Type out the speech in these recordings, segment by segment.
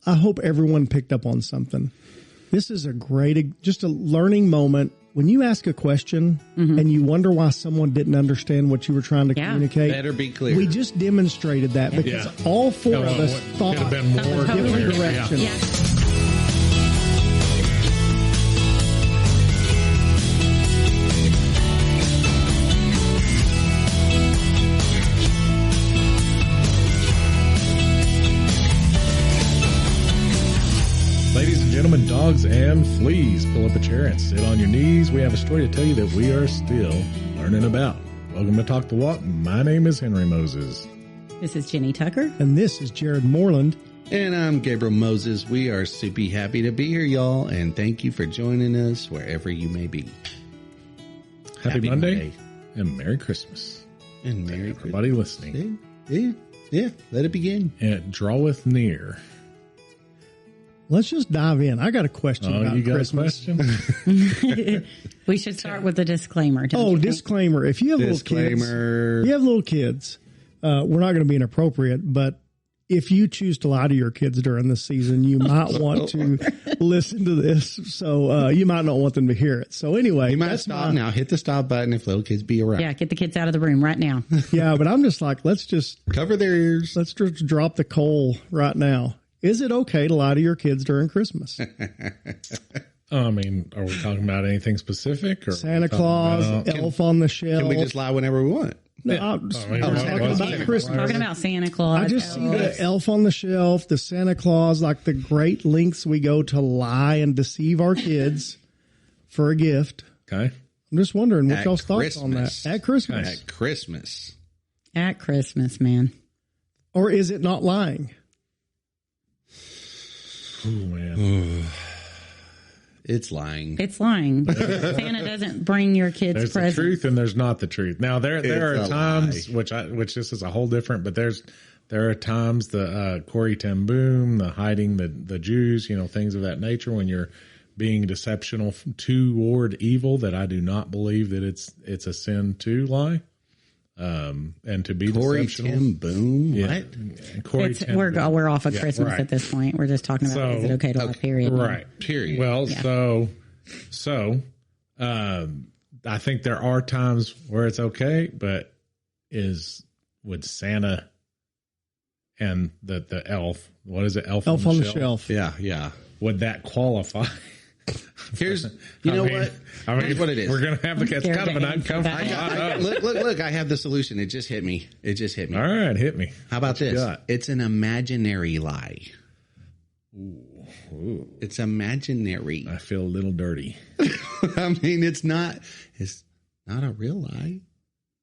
I hope everyone picked up on something. This is just a learning moment. When you ask a question and you wonder why someone didn't understand what you were trying to communicate, better be clear. We just demonstrated that because all four of us thought could have been more different direction. Yeah. Ladies and gentlemen, dogs and fleas, pull up a chair and sit on your knees. We have a story to tell you that we are still learning about. Welcome to Talk the Walk. My name is Henry Moses. This is Jenny Tucker. And this is Jared Moreland. And I'm Gabriel Moses. We are super happy to be here, y'all. And thank you for joining us wherever you may be. Happy Monday and Merry Christmas. And Merry everybody listening. Yeah. Let it begin. And it draweth near. Let's just dive in. I got a question about you got Christmas. a question? We should start with the disclaimer. Disclaimer. If you have little kids, we're not going to be inappropriate, but if you choose to lie to your kids during this season, you might want to listen to this. So you might not want them to hear it. So anyway, you might stop now. Hit the stop button if little kids be around. Yeah, get the kids out of the room right now. Yeah, but I'm just like, let's just cover their ears. Let's just drop the coal right now. Is it okay to lie to your kids during Christmas? I mean, are we talking about anything specific? Or Santa Claus, Elf on the Shelf. Can we just lie whenever we want? No, I was talking about Christmas. Talking about Santa Claus. I just see the Elf on the Shelf, the Santa Claus, like the great lengths we go to lie and deceive our kids for a gift. Okay. I'm just wondering what y'all's thoughts on that. At Christmas. At Christmas. At Christmas, man. Or is it not lying? Oh, man. It's lying. It's lying. Santa doesn't bring your kids there's presents. The truth and there's not the truth. Now there are times which this is a whole different, but there are times the Corey ten Boom, the hiding the Jews, things of that nature when you're being deceptional toward evil, that I do not believe that it's a sin to lie. And to be Corey deceptional. ten Boom, yeah. Corey we're off of Christmas right. at this point. We're just talking about is it okay to lie? Period. Right. Period. Well, so I think there are times where it's okay, but would Santa and the elf? What is it? Elf on the shelf. Yeah. Would that qualify? Here's what? Here's what it is. We're going to have it's kind of an uncomfortable. Look, I have the solution. It just hit me. All right, hit me. How about this? It's an imaginary lie. Ooh. It's imaginary. I feel a little dirty. I mean, it's not a real lie.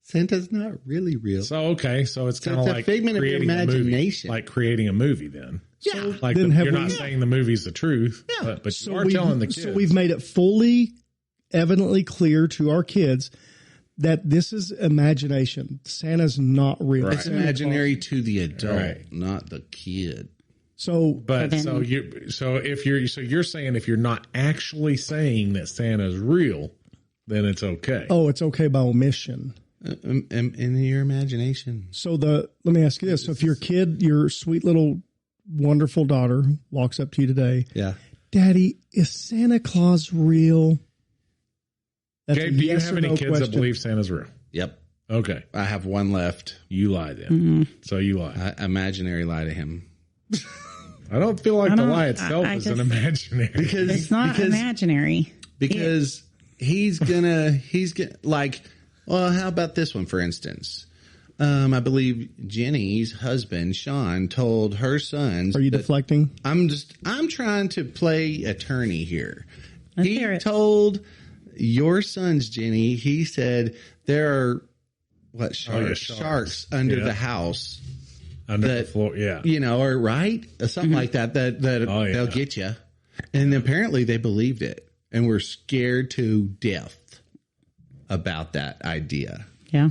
Santa's not really real. So it's kind of like a figment of your imagination. Like creating a movie then. Yeah. So, like you're not saying the movie's the truth, but you are telling the kids. So we've made it fully, evidently clear to our kids that this is imagination. Santa's not real. Right. It's imaginary to the adult, not the kid. So you're saying if you're not actually saying that Santa's real, then it's okay. Oh, it's okay by omission. In your imagination. So let me ask you this. So if your sweet little wonderful daughter walks up to you today. Yeah. Daddy, is Santa Claus real? That's Gabe, do you have any kids that believe Santa's real? Yep. Okay. I have one left. You lie then. Mm-hmm. So you lie. Imaginary lie to him. I don't feel like the lie itself is an imaginary. Because it's not imaginary. Because he's gonna like, well, how about this one, for instance? I believe Jenny's husband, Sean, told her sons. Are you deflecting? I'm trying to play attorney here. Let's He hear it. told your sons, Jenny, he said there are sharks under the house. Under the floor, yeah. Or right? Something like that they'll get you. And apparently they believed it and were scared to death about that idea. Yeah.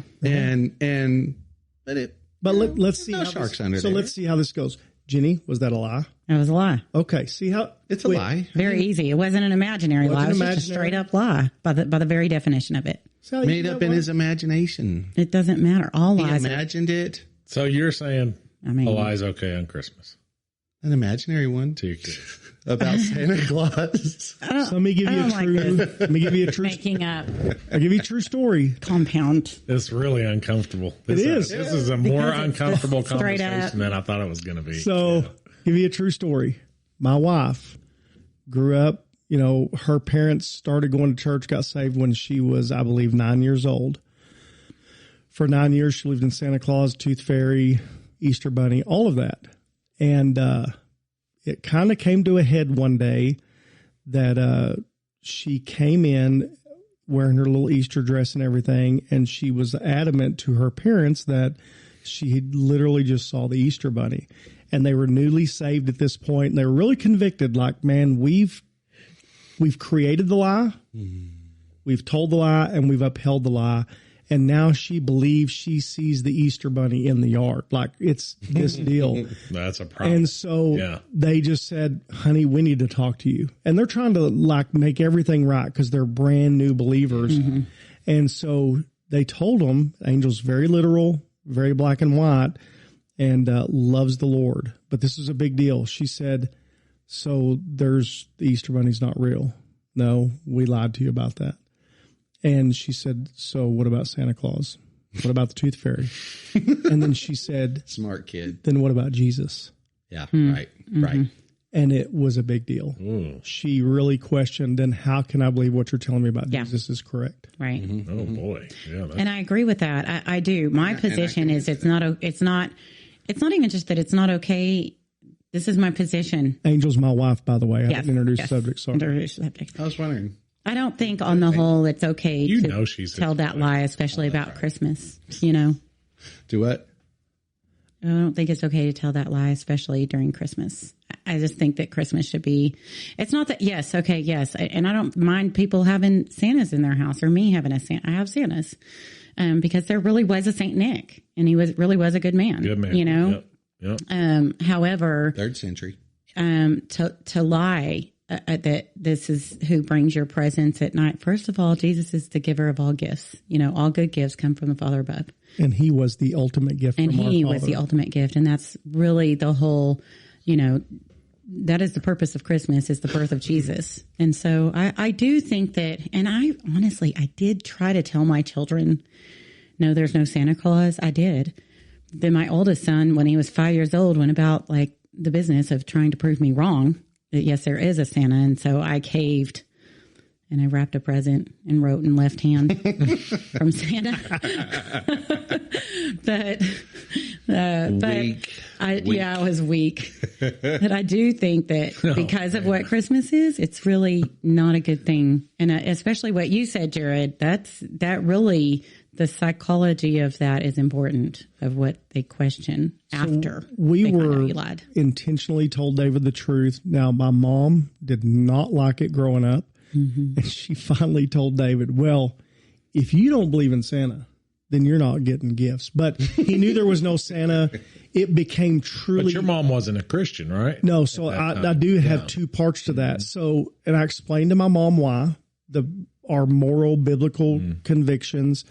But let's see no how sharks this, under so there. let's see how this goes. Jenny, was that a lie? It was a lie. Okay. See how it's a lie. Very easy. It wasn't an imaginary lie. It was just a straight up lie by the very definition of it. Made up in his imagination. It doesn't matter. All lies. He imagined it. So you're saying a lie's okay on Christmas? An imaginary one about Santa Claus. So let me give you a true. Making up. I'll give you a true story. Compound. It's really uncomfortable. It is. This is a more uncomfortable conversation than I thought it was going to be. So, give you a true story. My wife grew up, her parents started going to church, got saved when she was, I believe, 9 years old. For 9 years, she lived in Santa Claus, Tooth Fairy, Easter Bunny, all of that. And it kind of came to a head one day that she came in wearing her little Easter dress and everything, and she was adamant to her parents that she literally just saw the Easter Bunny. And they were newly saved at this point, and they were really convicted, like, man, we've created the lie, we've told the lie, and we've upheld the lie. And now she believes she sees the Easter Bunny in the yard. Like, it's this deal. That's a problem. And so they just said, honey, we need to talk to you. And they're trying to, like, make everything right because they're brand new believers. Mm-hmm. And so they told them, Angel's very literal, very black and white, and loves the Lord. But this is a big deal. She said, so the Easter Bunny's not real. No, we lied to you about that. And she said, so what about Santa Claus? What about the Tooth Fairy? And then she said, smart kid. Then what about Jesus? Yeah, right. And it was a big deal. She really questioned, then how can I believe what you're telling me about Jesus is correct? Right. Mm-hmm. Oh boy. Yeah. And I agree with that. I do. My position is it's not even just that it's not okay. This is my position. Angel's my wife, by the way. I didn't introduce the subject. Sorry. I was wondering. I don't think on the whole it's okay to tell that lie, especially about Christmas, Do what? I don't think it's okay to tell that lie, especially during Christmas. I just think that Christmas should be, it's not that, yes. And I don't mind people having Santas in their house or me having a Santa. I have Santas because there really was a Saint Nick and he really was a good man. Good man. Yep. However, 3rd century, to lie, that this is who brings your presents at night. First of all, Jesus is the giver of all gifts. All good gifts come from the Father above. And he was the ultimate gift from our Father. And he was the ultimate gift. And that's really the whole, that is the purpose of Christmas, is the birth of Jesus. And so I do think that, and I did try to tell my children, no, there's no Santa Claus. I did. Then my oldest son, when he was 5 years old, went about like the business of trying to prove me wrong. That yes, there is a Santa. And so I caved and I wrapped a present and wrote in left hand from Santa. I was weak. But I do think that because of what Christmas is, it's really not a good thing. And especially what you said, Jared, that really, the psychology of that is important, of what they question after. We were intentionally told David the truth. Now, my mom did not like it growing up. Mm-hmm. And she finally told David, well, if you don't believe in Santa, then you're not getting gifts. But he knew there was no Santa. It became truly... But your mom wasn't a Christian, right? No, so I do have two parts to that. So, and I explained to my mom why, our moral, biblical convictions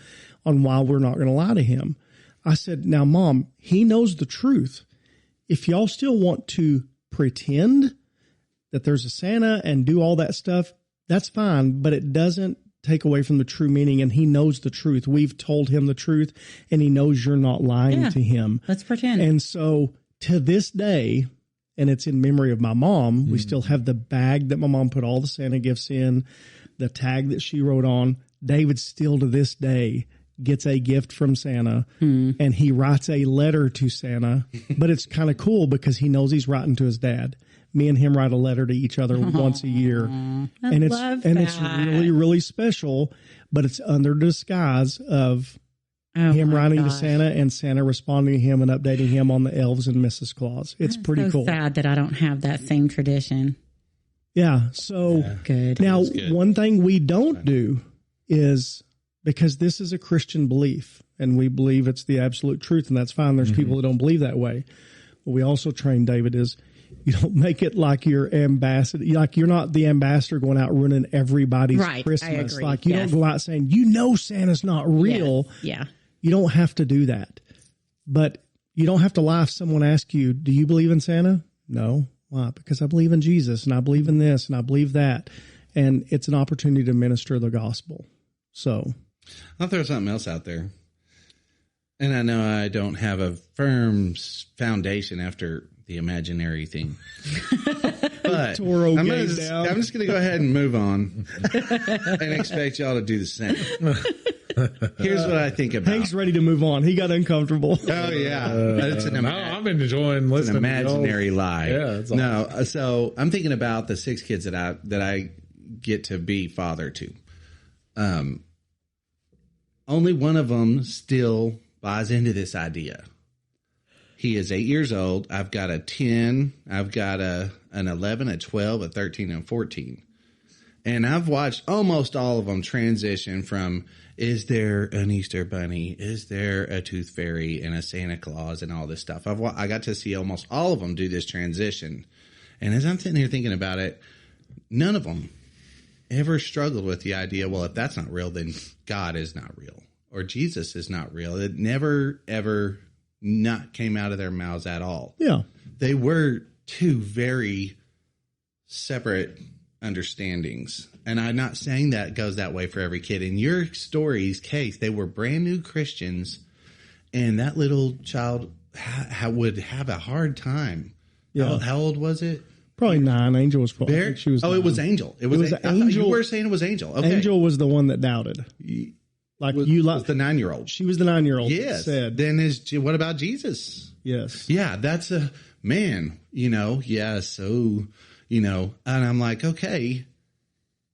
on why we're not going to lie to him. I said, now, Mom, he knows the truth. If y'all still want to pretend that there's a Santa and do all that stuff, that's fine, but it doesn't take away from the true meaning, and he knows the truth. We've told him the truth, and he knows you're not lying to him. Let's pretend. And so to this day, and it's in memory of my mom, we still have the bag that my mom put all the Santa gifts in, the tag that she wrote on. David still to this day gets a gift from Santa, and he writes a letter to Santa, but it's kind of cool because he knows he's writing to his dad. Me and him write a letter to each other once a year, and it's really, really special, but it's under disguise of him writing to Santa and Santa responding to him and updating him on the elves and Mrs. Claus. It's pretty cool. Sad that I don't have that same tradition. Yeah. So good. Now, one thing we don't do is, because this is a Christian belief and we believe it's the absolute truth, and that's fine. There's people that don't believe that way. What we also train David is, you don't make it like you're ambassador, like you're not the ambassador going out ruining everybody's Christmas. I agree. Like you don't go out saying, Santa's not real. Yeah. You don't have to do that. But you don't have to lie if someone asks you, do you believe in Santa? No. Why? Because I believe in Jesus and I believe in this and I believe that. And it's an opportunity to minister the gospel. So I'll throw something else out there. And I know I don't have a firm foundation after the imaginary thing. But I'm just going to go ahead and move on and expect y'all to do the same. Here's what I think about. Hank's ready to move on. He got uncomfortable. Oh, yeah. I'm enjoying listening. An imaginary lie. Yeah, it's awesome. No, so I'm thinking about the 6 kids that I get to be father to. Only one of them still buys into this idea. He is 8 years old. I've got a 10. I've got an 11, a 12, a 13, and 14. And I've watched almost all of them transition from, is there an Easter bunny? Is there a tooth fairy and a Santa Claus and all this stuff? I got to see almost all of them do this transition. And as I'm sitting here thinking about it, none of them ever struggled with the idea, well, if that's not real, then God is not real. Or Jesus is not real. It never, ever not came out of their mouths at all. Yeah. They were 2 very separate understandings. And I'm not saying that goes that way for every kid. In your story's case, they were brand new Christians, and that little child would have a hard time. Yeah. How old was it? Probably 9. Angel was probably. She was 9. It was Angel. It was Angel. You were saying it was Angel. Okay. Angel was the one that doubted. Was the 9-year-old. She was the 9-year-old. Yes. Said. Then what about Jesus? Yes. Yeah, that's a man, yeah. So, and I'm like, okay,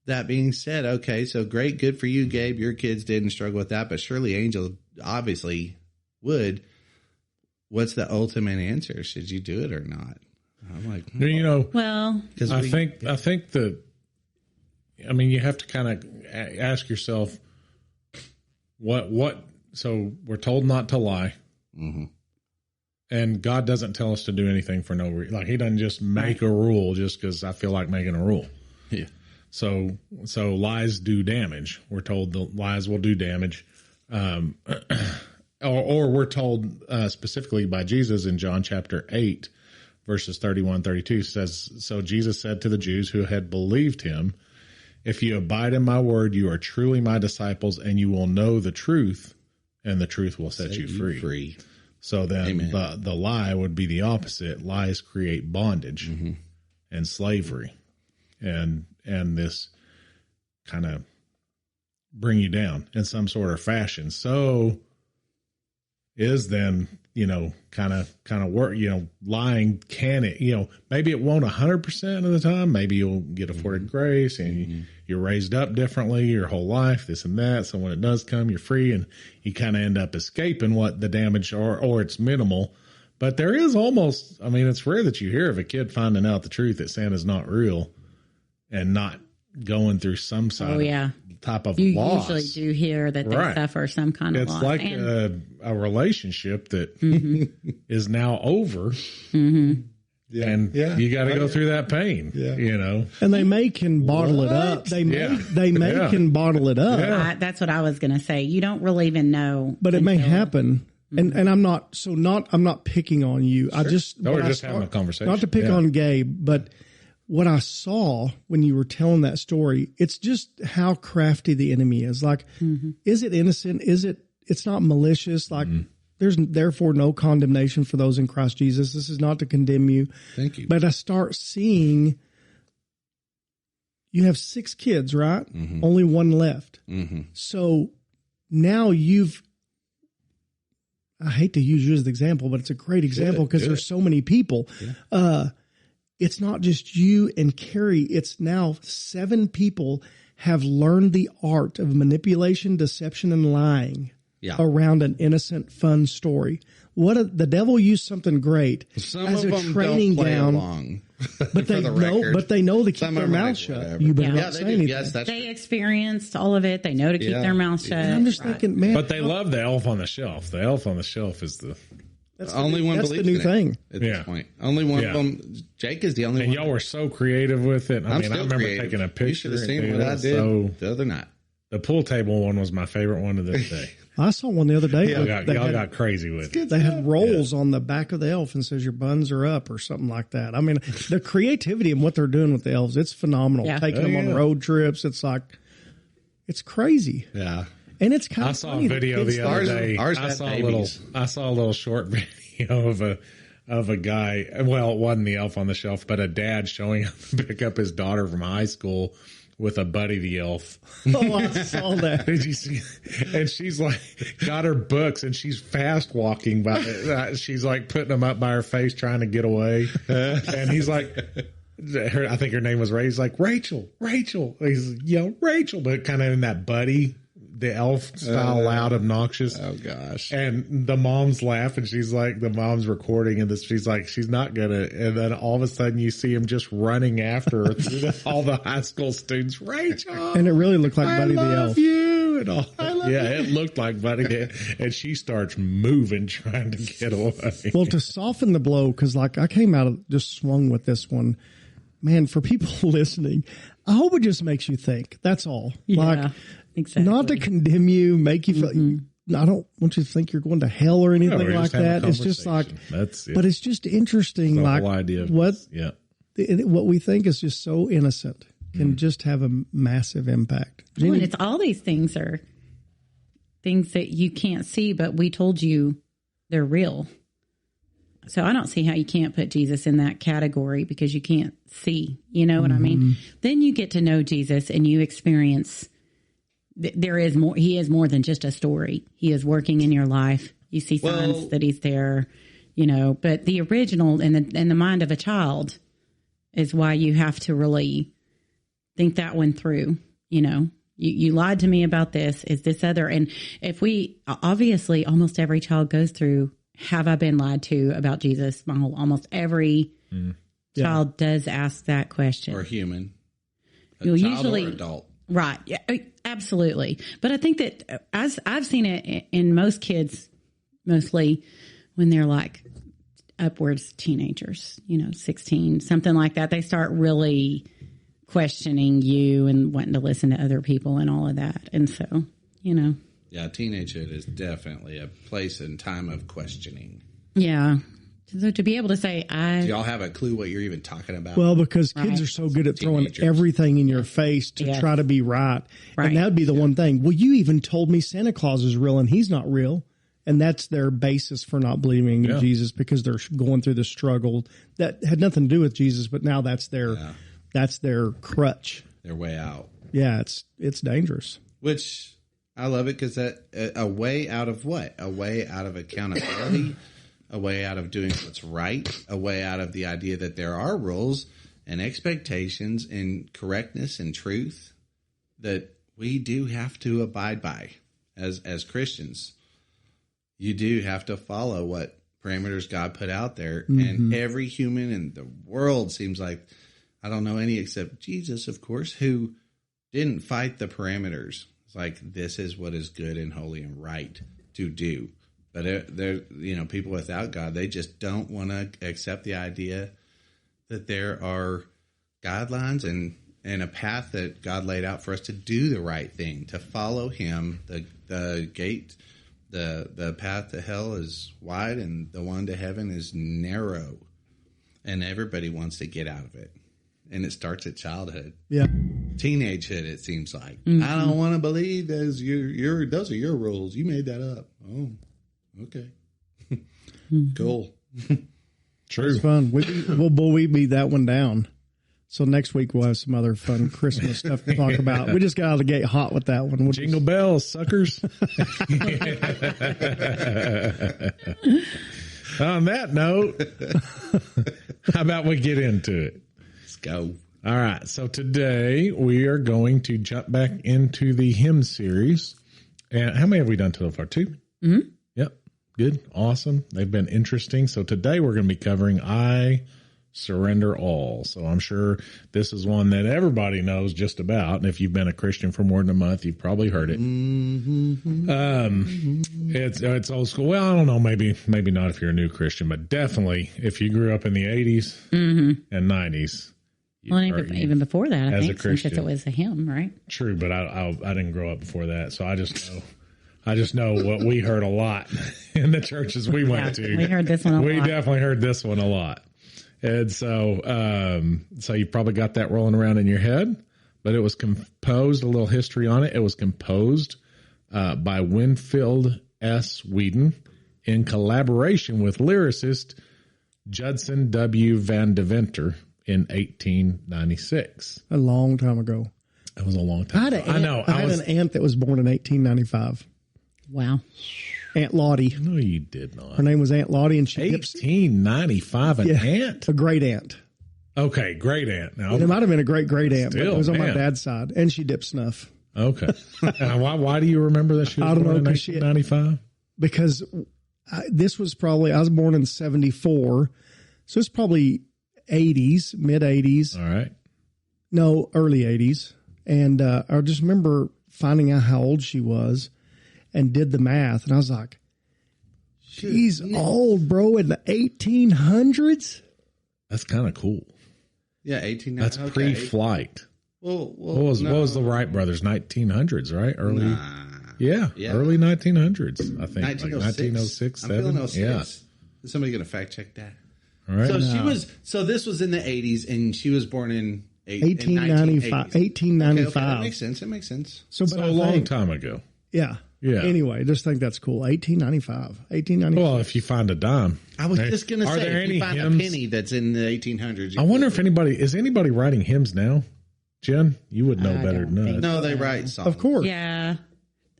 that being said, okay, so great. Good for you, Gabe. Your kids didn't struggle with that, but surely Angel obviously would. What's the ultimate answer? Should you do it or not? I'm like, well, I think that, you have to kind of ask yourself, so we're told not to lie. Mm-hmm. And God doesn't tell us to do anything for no reason. Like, he doesn't just make a rule just because I feel like making a rule. Yeah. So lies do damage. We're told the lies will do damage. Or we're told specifically by Jesus in John chapter 8, verses 31, 32 says, so Jesus said to the Jews who had believed him, if you abide in my word, you are truly my disciples, and you will know the truth, and the truth will set you free. So then the lie would be the opposite. Lies create bondage and slavery, and this kind of bring you down in some sort of fashion. So is then, kind of work, lying, can it, maybe it won't 100% of the time. Maybe you'll get afforded grace and you're raised up differently your whole life, this and that. So when it does come, you're free and you kind of end up escaping what the damage or it's minimal. But there is almost, it's rare that you hear of a kid finding out the truth that Santa's not real and not going through some side type of loss. You usually do hear that they suffer some kind of loss. It's like a relationship that is now over. Yeah. And you got to go through that pain, And they can bottle it up. They can bottle it up. Yeah. That's what I was going to say. You don't really even know. But it may happen. And I'm not picking on you. Sure. We're just having a conversation. Not to pick on Gabe, but what I saw when you were telling that story, it's just how crafty the enemy is. Like, is it innocent? It's not malicious. Like, there's therefore no condemnation for those in Christ Jesus. This is not to condemn you. Thank you. But I start seeing you have 6 kids, right? Only 1 left. So now I hate to use you as the example, but it's a great example because there's so many people. Yeah. It's not just you and Carrie. It's now 7 people have learned the art of manipulation, deception, and lying around an innocent, fun story. The devil used something great as a training ground, but they know to keep their mouth shut. You better not say anything. Yes, they experienced all of it. They know to keep their mouth shut. And I'm just thinking, man. But they love the elf on the shelf. The elf on the shelf is the. That's only one. That's the new thing at this point. Only one of them. Jake is the only one. And y'all were so creative with it. I remember taking a picture. You should have seen what I did the other night. The pool table one was my favorite one of this day. I saw one the other day. Y'all got crazy with it. They had rolls on the back of the elf and says your buns are up or something like that. I mean, the creativity and what they're doing with the elves, it's phenomenal. Yeah. Taking them on road trips, it's like, it's crazy. Yeah. And it's kind of saw a video the other day. I saw a little short video of a guy. Well, it wasn't the elf on the shelf, but a dad showing up to pick up his daughter from high school with a Buddy the Elf. Oh, I saw that. Did you see? And she's like, got her books and she's fast walking by. She's like putting them up by her face, trying to get away. And he's like, I think her name was Ray. He's like, Rachel. He's Rachel, but kind of in that Buddy the Elf style, loud, obnoxious. Oh gosh! And the mom's laugh, and she's like, the mom's recording, and she's like, she's not gonna. And then all of a sudden, you see him just running after her through all the high school students. Rachel, and it really looked like Buddy the Elf. You and all. It looked like Buddy, and she starts moving, trying to get away. Well, to soften the blow, because like I came out of just swung with this one. Man, for people listening, I hope it just makes you think. That's all. Yeah. Like, exactly. Not to condemn you, make you feel. I don't want you to think you're going to hell or anything like that. It's just like, that's it. But it's just interesting. The like whole idea of what we think is just so innocent can just have a massive impact. Well, and it's all these things are things that you can't see, but we told you they're real. So I don't see how you can't put Jesus in that category because you can't see. You know what I mean? Then you get to know Jesus and you experience. There is more. He is more than just a story. He is working in your life. You see signs that he's there, but the original in the mind of a child is why you have to really think that one through. You lied to me about this. Is this other? And if we, obviously almost every child goes through, have I been lied to about Jesus? Almost every child does ask that question. Or human. Usually or adult. Right. Yeah, absolutely. But I think that as I've seen it in most kids, mostly when they're like upwards teenagers, 16, something like that, they start really questioning you and wanting to listen to other people and all of that. And so, Yeah, teenagehood is definitely a place and time of questioning. Yeah. So to be able to say, do y'all have a clue what you're even talking about? Well, because kids are so good at throwing everything in your face to try to be right. And that would be the one thing. Well, you even told me Santa Claus is real and he's not real. And that's their basis for not believing in Jesus because they're going through the struggle that had nothing to do with Jesus, but now that's their crutch. Their way out. Yeah, it's dangerous. Which I love it because that a way out of what? A way out of accountability. A way out of doing what's right, a way out of the idea that there are rules and expectations and correctness and truth that we do have to abide by as Christians. You do have to follow what parameters God put out there. And every human in the world seems like, I don't know any except Jesus, of course, who didn't fight the parameters. It's like, this is what is good and holy and right to do. But they're people without God, they just don't want to accept the idea that there are guidelines and a path that God laid out for us to do the right thing, to follow Him. The gate, the path to hell is wide, and the one to heaven is narrow, and everybody wants to get out of it. And it starts at childhood, teenagehood. It seems like I don't want to believe those are your rules. You made that up. Oh. Okay. Cool. True. It's fun. We beat that one down. So next week we'll have some other fun Christmas stuff to talk about. We just got out of the gate hot with that one. Jingle bells, suckers. On that note, how about we get into it? Let's go. All right. So today we are going to jump back into the hymn series. And how many have we done so far? 2? Mm-hmm. Yep. Good. Awesome. They've been interesting. So today we're going to be covering I Surrender All. So I'm sure this is one that everybody knows just about. And if you've been a Christian for more than a month, you've probably heard it. It's old school. Well, I don't know. Maybe not if you're a new Christian, but definitely if you grew up in the 80s and 90s, Well, even before that, I think, since it was a hymn, right? True, but I didn't grow up before that, so I just know what we heard a lot in the churches we went to. We heard this one a lot. We definitely heard this one a lot. And so you probably got that rolling around in your head, but it was composed, a little history on it. It was composed by Winfield S. Whedon in collaboration with lyricist Judson W. Van Deventer in 1896. A long time ago. It was a long time ago. I had an aunt that was born in 1895. Wow. Aunt Lottie. No, you did not. Her name was Aunt Lottie, and she 1895, aunt? A great aunt. Okay, great aunt. Now, it might have been a great aunt, but it was on my man. dad's side, and she dipped snuff. Okay. Why do you remember that she was born in 1995? Because this was probably, I was born in 74, so it's probably 80s, mid 80s. All right. No, early 80s. And I just remember finding out how old she was and did the math. And I was like, she's old, bro, in the 1800s? That's kind of cool. Yeah, 1800s. That's pre-flight. Well, what was the Wright brothers? 1900s, right? Early. Nah. Yeah, early 1900s, I think. 1906. Like 1906, I'm feeling 06. Yeah. Is somebody going to fact check that? All right. So this was in the 80s, and she was born in 1895. 1895. Okay, that makes sense. It makes sense. So a long time ago. Yeah. Yeah. Anyway, just think that's cool. 1895. Well, if you find a dime. I was just going to say, there if you find hymns? a penny that's in the 1800s. I wonder if is anybody writing hymns now? Jen, you would know better than us. No, they write songs. Of course. Yeah.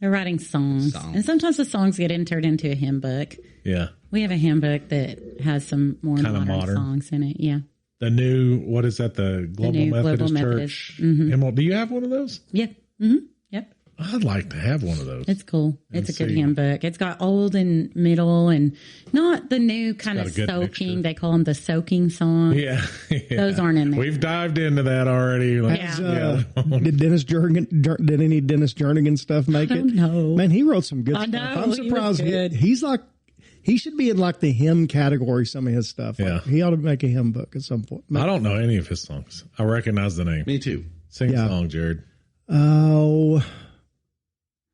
They're writing songs. And sometimes the songs get entered into a hymn book. Yeah. We have a hymn book that has some more modern songs in it. Yeah. The new, what is that? The Global Methodist Church. Mm-hmm. Do you have one of those? Yeah. Mm-hmm. Yep. I'd like to have one of those. It's cool. It's a good hymn book. It's got old and middle and not the new kind of soaking. Mixture. They call them the soaking songs. Yeah. Those aren't in there. We've dived into that already. Did Dennis Jernigan stuff make it? No. Man, he wrote some good stuff. I'm surprised. He's like, he should be in like the hymn category, some of his stuff. Yeah. Like, he ought to make a hymn book at some point. I don't know any of his songs. I recognize the name. Me too. Sing a song, Jared. Oh,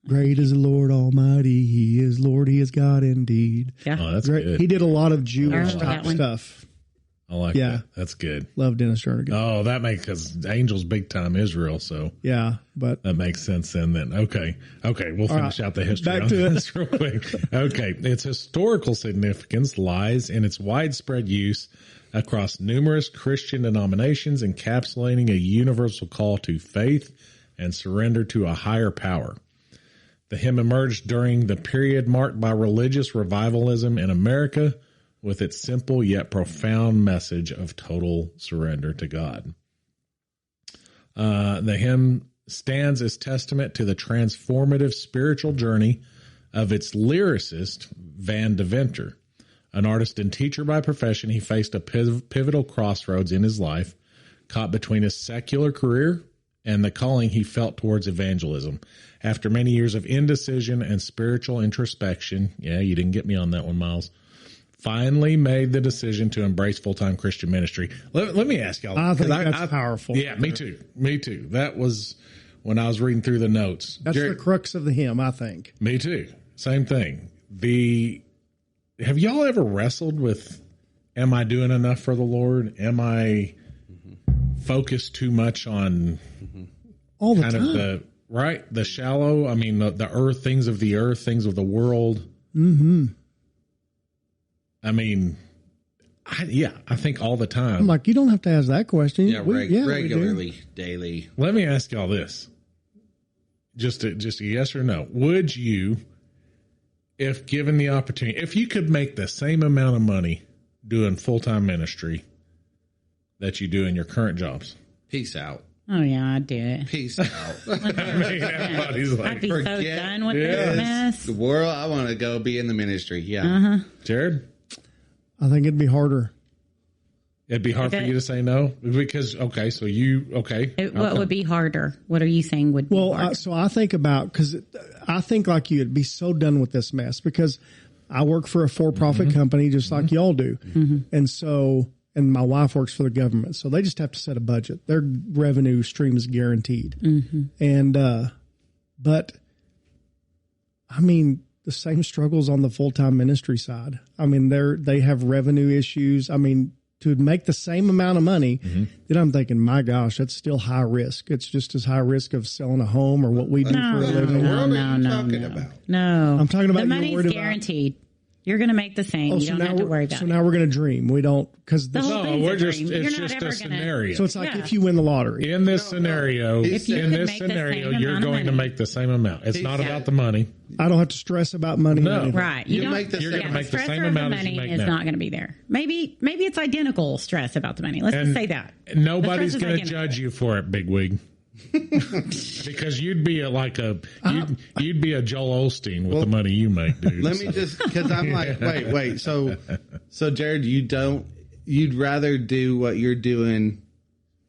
great is the Lord Almighty. He is Lord. He is God indeed. Yeah. Oh, that's great. good. He did a lot of Jewish type stuff. I like that. That's good. Love Dennis Jernigan. Oh, that makes, because Angel's big time Israel, so yeah, but that makes sense then. Okay, we'll finish out the history. Back to this real quick. Okay, its historical significance lies in its widespread use across numerous Christian denominations, encapsulating a universal call to faith and surrender to a higher power. The hymn emerged during the period marked by religious revivalism in America, with its simple yet profound message of total surrender to God. The hymn stands as testament to the transformative spiritual journey of its lyricist, Van Deventer. An artist and teacher by profession, he faced a pivotal crossroads in his life, caught between his secular career and the calling he felt towards evangelism. After many years of indecision and spiritual introspection, yeah, you didn't get me on that one, Miles, finally made the decision to embrace full-time Christian ministry. Let me ask y'all. I think that's powerful. Yeah, me too. That was when I was reading through the notes. That's the crux of the hymn, I think. Me too. Same thing. Have y'all ever wrestled with, am I doing enough for the Lord? Am I focused too much on all the time? The shallow, I mean, the earth, things of the world. Mm-hmm. I mean, I think all the time. I'm like, you don't have to ask that question. Yeah, regularly, daily. Let me ask y'all this. Just a yes or no. Would you, if given the opportunity, if you could make the same amount of money doing full-time ministry that you do in your current jobs? Peace out. Oh, yeah, I'd do it. Peace out. Everybody's like, I'd be so done with this mess. The world, I want to go be in the ministry. Yeah. Uh-huh. Jared? I think it'd be harder. It'd be hard for you to say no? Because, What would be harder? What are you saying would be harder? So I think about, because I think like you'd be so done with this mess, because I work for a for-profit company just like y'all do. Mm-hmm. And and my wife works for the government, so they just have to set a budget. Their revenue stream is guaranteed. And, but I mean, the same struggles on the full-time ministry side. I mean, they have revenue issues. I mean, to make the same amount of money, then I'm thinking, my gosh, that's still high risk. It's just as high risk of selling a home or what we do for a living. No. I'm talking about the money's guaranteed. You're going to make the same. You don't have to worry about it. So now we're going to dream. We don't, because the whole thing's we're a just, dream. it's You're just not a ever scenario. So it's like if you win the lottery. In this scenario, you're going to make the same amount. It's not about the money. I don't have to stress about money. No. Right. You're going to make the same amount as you make now. Money is not going to be there. Maybe it's identical stress about the money. Let's just say that. Nobody's going to judge you for it, bigwig. Because you'd be you'd be a Joel Osteen with the money you make, dude. Let me just, because I'm like, wait. So Jared, you'd rather do what you're doing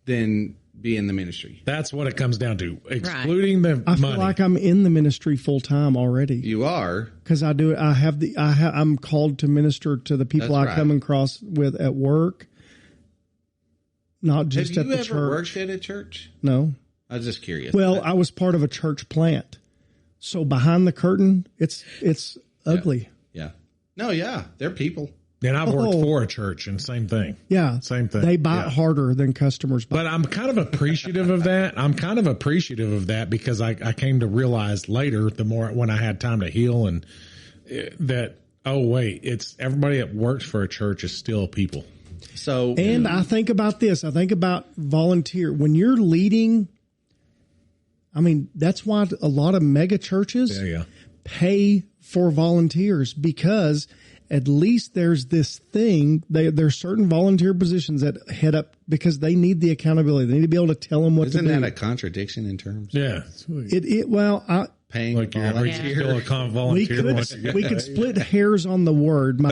than be in the ministry. That's what it comes down to, excluding the money. I feel like I'm in the ministry full time already. You are, because I do. I'm called to minister to the people I come across with at work, not just at the church. Have you ever worked at a church? No. I was just curious. Well, I was part of a church plant. So behind the curtain, it's ugly. Yeah. No, yeah. They're people. And I've worked for a church and same thing. Yeah. Same thing. They bite harder than customers bite. But I'm kind of appreciative of that. Because I came to realize later, when I had time to heal and that, it's everybody that works for a church is still people. So, and I think about this. I think about volunteer. When you're leading, I mean, that's why a lot of mega churches pay for volunteers, because at least there's this thing. There's certain volunteer positions that head up because they need the accountability. They need to be able to tell them what to do. Isn't that a contradiction in terms? Yeah. Paying like volunteer. We could split hairs on the word. No.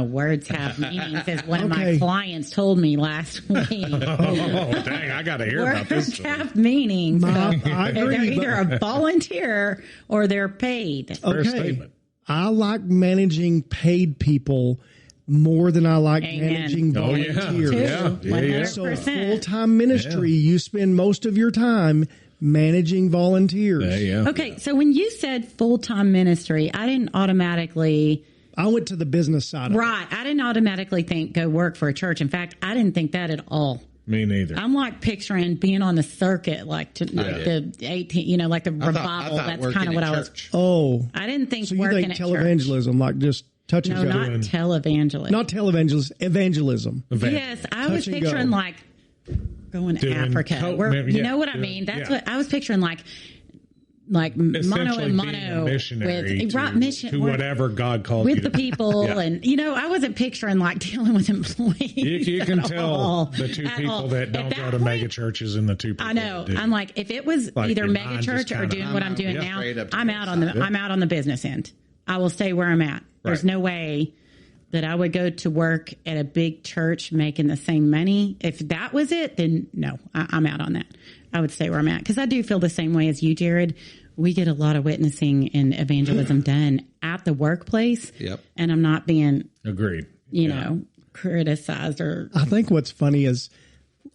Words have meanings, as one of my clients told me last week. Dang, I got to hear about this. Words have meanings. I agree, they're either a volunteer or they're paid. Fair statement. I like managing paid people more than I like managing volunteers. So full-time ministry, you spend most of your time managing volunteers. Okay, so when you said full-time ministry, I didn't automatically... I went to the business side of it. Right. I didn't automatically think go work for a church. In fact, I didn't think that at all. Me neither. I'm like picturing being on the circuit, like the 18, like the revival. That's kind of what I was. Oh, I didn't think. So you working think at televangelism, church. like just touch and go? No, not televangelism. Not televangelism. Evangelism. Yes, I was picturing like going to Africa. You know what I mean? That's what I was picturing, like mono and mono with to whatever God called with you the people, and I wasn't picturing like dealing with employees. You can tell the two people that don't go to mega churches and the two people. I know. I'm like, if it was either mega church or doing what I'm doing now, I'm out on the business end. I will stay where I'm at. There's no way that I would go to work at a big church making the same money. If that was it, then no, I'm out on that. I would stay where I'm at, because I do feel the same way as you, Jared. We get a lot of witnessing and evangelism done at the workplace. Yep. And I'm not being criticized or. I think what's funny is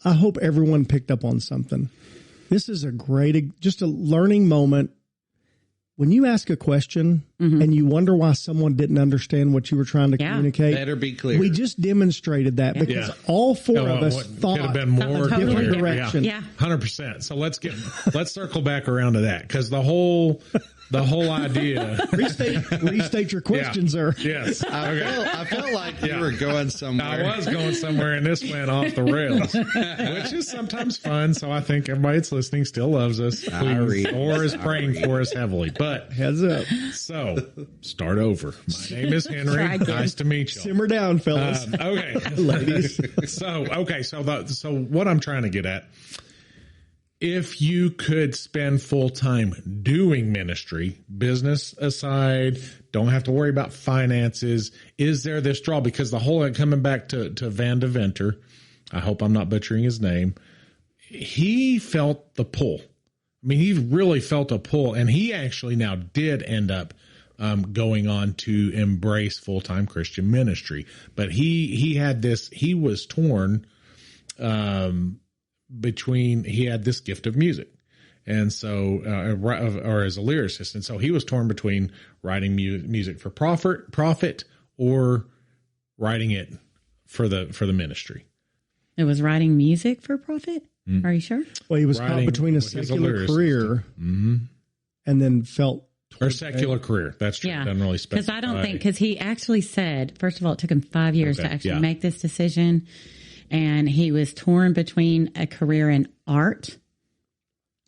I hope everyone picked up on something. This is just a learning moment. When you ask a question and you wonder why someone didn't understand what you were trying to communicate, better be clear. We just demonstrated that because all four of us thought could have been more different direction. Yeah, 100%. So let's circle back around to that, because the whole idea. Restate your question, sir. Yes. I felt like you were going somewhere. I was going somewhere, and this went off the rails, which is sometimes fun. So I think everybody that's listening still loves us, or is praying for us heavily. But heads up. So start over. My name is Henry. Nice to meet you. Simmer down, fellas. Okay, ladies. So what I'm trying to get at. If you could spend full time doing ministry, business aside, don't have to worry about finances, is there this draw? Because the whole, coming back to Van de Venter, I hope I'm not butchering his name, he felt the pull. I mean, he really felt a pull, and he actually now did end up going on to embrace full-time Christian ministry. But he had this, he was torn between, he had this gift of music. And so, or as a lyricist. And so he was torn between writing music for profit or writing it for the ministry. It was writing music for profit? Mm. Are you sure? Well, he was caught between a secular career and then felt... Or secular career. That's true. Yeah. Doesn't really specify. Because I don't think, because he actually said, first of all, it took him 5 years to actually make this decision. And he was torn between a career in art.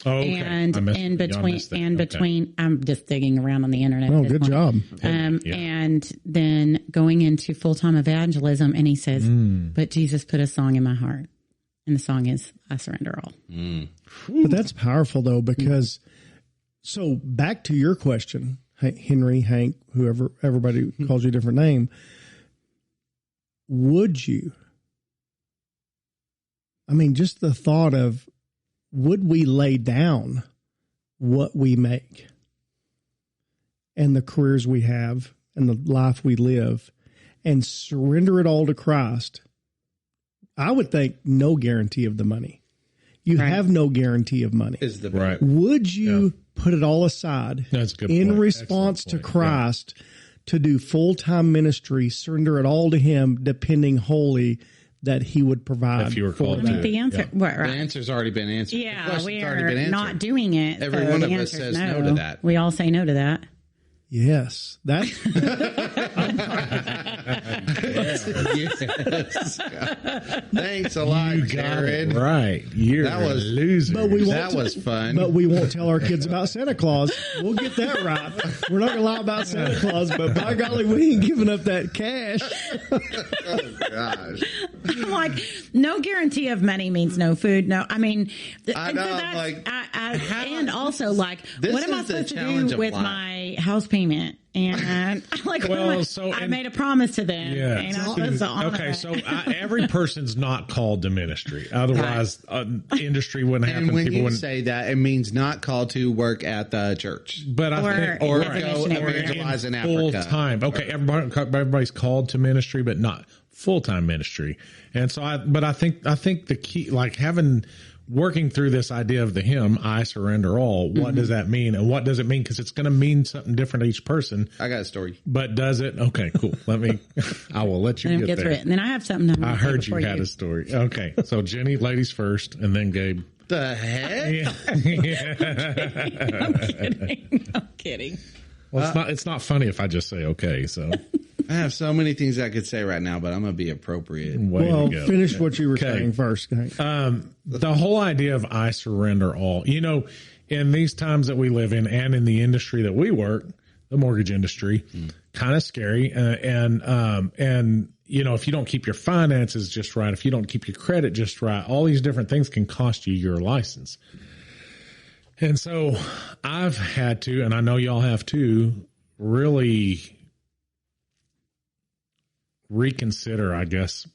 Oh, okay. And in between, I'm just digging around on the internet. Oh, good job. And then going into full-time evangelism. And he says, but Jesus put a song in my heart. And the song is, I Surrender All. Mm. But that's powerful, though, because, so back to your question, Henry, Hank, whoever, everybody calls you a different name. Would you, I mean, just the thought of, would we lay down what we make and the careers we have and the life we live and surrender it all to Christ? I would think no guarantee of the money. You have no guarantee of money. Is the right. Would you put it all aside in response to Christ to do full-time ministry, surrender it all to him, depending wholly that he would provide? If you were called to. The answer, the answer's already been answered. Yeah, we are not doing it. Every one of us says no to that. We all say no to that. Yes, that's yes. Thanks a lot, Jared. Right, that was losing. That was fun. But we won't tell our kids about Santa Claus. We'll get that right. We're not gonna lie about Santa Claus, but by golly, we ain't giving up that cash. Oh gosh! I'm like, no guarantee of money means no food. No, I mean, I know. So like, and also like, what am I supposed to do with my house payment? And I'm like, I made a promise to them. Yeah. And I'm supposed to honor okay, it. so every person's not called to ministry. Otherwise, industry wouldn't happen. And when you say that, it means not called to work at the church. But I think, or go evangelize in Africa. Full time. Okay, everybody's called to ministry, but not full-time ministry. And so I think the key, like working through this idea of the hymn, I surrender all. What does that mean? And what does it mean? Because it's going to mean something different to each person. I got a story. But does it? Okay, cool. I will let you get there. And then I have something. I heard you had a story. Okay. So Jenny, ladies first, and then Gabe. The heck? I'm kidding. Well, it's not funny if I just say okay, so. I have so many things I could say right now, but I'm going to be appropriate. Finish what you were saying first. The whole idea of I surrender all, in these times that we live in and in the industry that we work, the mortgage industry, kind of scary. And if you don't keep your finances just right, if you don't keep your credit just right, all these different things can cost you your license. And so I've had to, and I know y'all have too, really reconsider, I guess,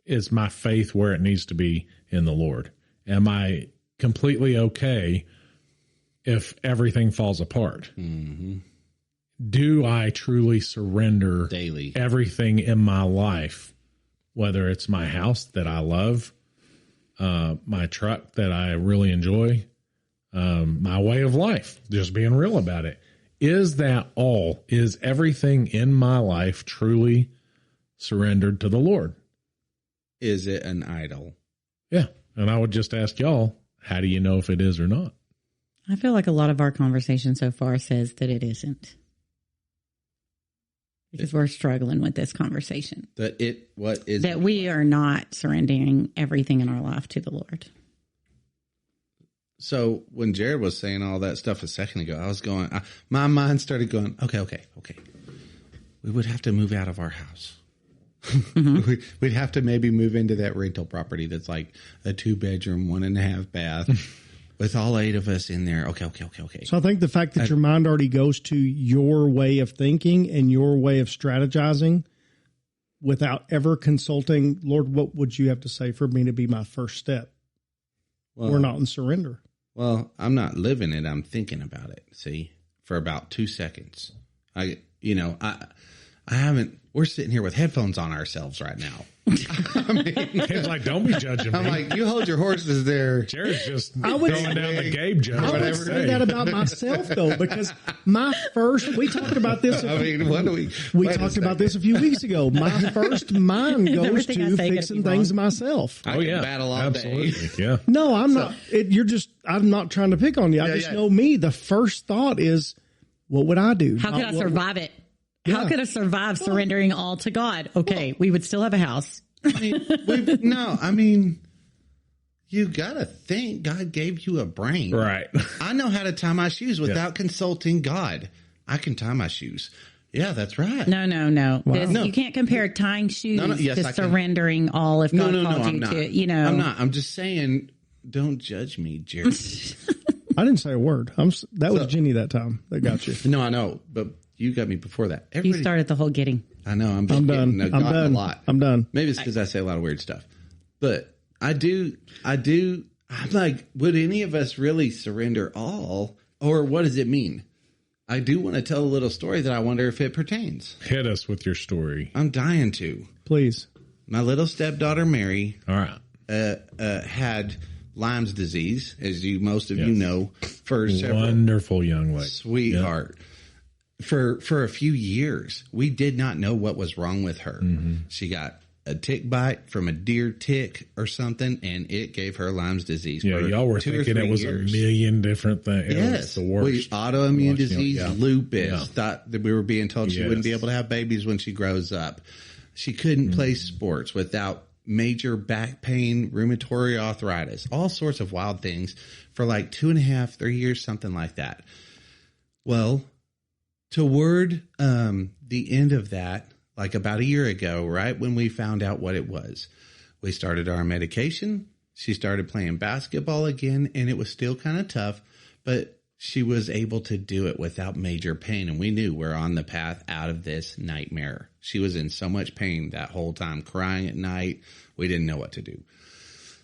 is my faith where it needs to be in the Lord? Am I completely okay if everything falls apart? Mm-hmm. Do I truly surrender daily everything in my life, whether it's my house that I love, my truck that I really enjoy, my way of life, just being real about it? Is that all? Is everything in my life truly surrendered to the Lord? Is it an idol? Yeah. And I would just ask y'all, how do you know if it is or not? I feel like a lot of our conversation so far says that it isn't. Because we're struggling with this conversation. That we are not surrendering everything in our life to the Lord. So when Jared was saying all that stuff a second ago, I was going, my mind started going, okay. We would have to move out of our house. Mm-hmm. We'd have to maybe move into that rental property that's like a 2-bedroom, 1.5 bath with all 8 of us in there. Okay. So I think the fact that your mind already goes to your way of thinking and your way of strategizing without ever consulting, Lord, what would you have to say for me to be my first step? Well, we're not in surrender. Well, I'm not living it. I'm thinking about it, see, for about 2 seconds. I haven't. We're sitting here with headphones on ourselves right now. I mean, it's like, don't be judging me. I'm like, you hold your horses there. Jared's just throwing down the Gabe joke. I would say that about myself, though, because we talked about this. We talked about this a few weeks ago. My first mind goes to fixing things myself. I can battle all day. Yeah. No, I'm not. I'm not trying to pick on you. I just know me. The first thought is, what would I do? How could I survive it? How could I survive surrendering all to God? Okay, we would still have a house. I mean, you got to think God gave you a brain. Right. I know how to tie my shoes without consulting God. I can tie my shoes. Yeah, that's right. No. Wow. You can't compare tying shoes to surrendering all if God called you to, I'm not. I'm just saying, don't judge me, Jerry. I didn't say a word. That was Jenny that time that got you. No, I know, but you got me before that. You started the whole getting. I know. I'm done. I'm done. A lot. I'm done. Maybe it's because I say a lot of weird stuff. But I do. I'm like, would any of us really surrender all? Or what does it mean? I do want to tell a little story that I wonder if it pertains. Hit us with your story. I'm dying to. Please. My little stepdaughter, Mary, all right, had Lyme's disease, as most of you know, for several. Wonderful young lady. Sweetheart. Yep. For a few years, we did not know what was wrong with her. Mm-hmm. She got a tick bite from a deer tick or something, and it gave her Lyme's disease. Yeah, y'all were thinking it was years. A million different things. Yes, the worst. Autoimmune disease, lupus. Thought that we were being told she wouldn't be able to have babies when she grows up. She couldn't play sports without major back pain, rheumatoid arthritis, all sorts of wild things for like 2.5, 3 years, something like that. Well, toward the end of that, like about a year ago, right when we found out what it was, we started our medication. She started playing basketball again, and it was still kind of tough, but she was able to do it without major pain, and we knew we're on the path out of this nightmare. She was in so much pain that whole time, crying at night. We didn't know what to do.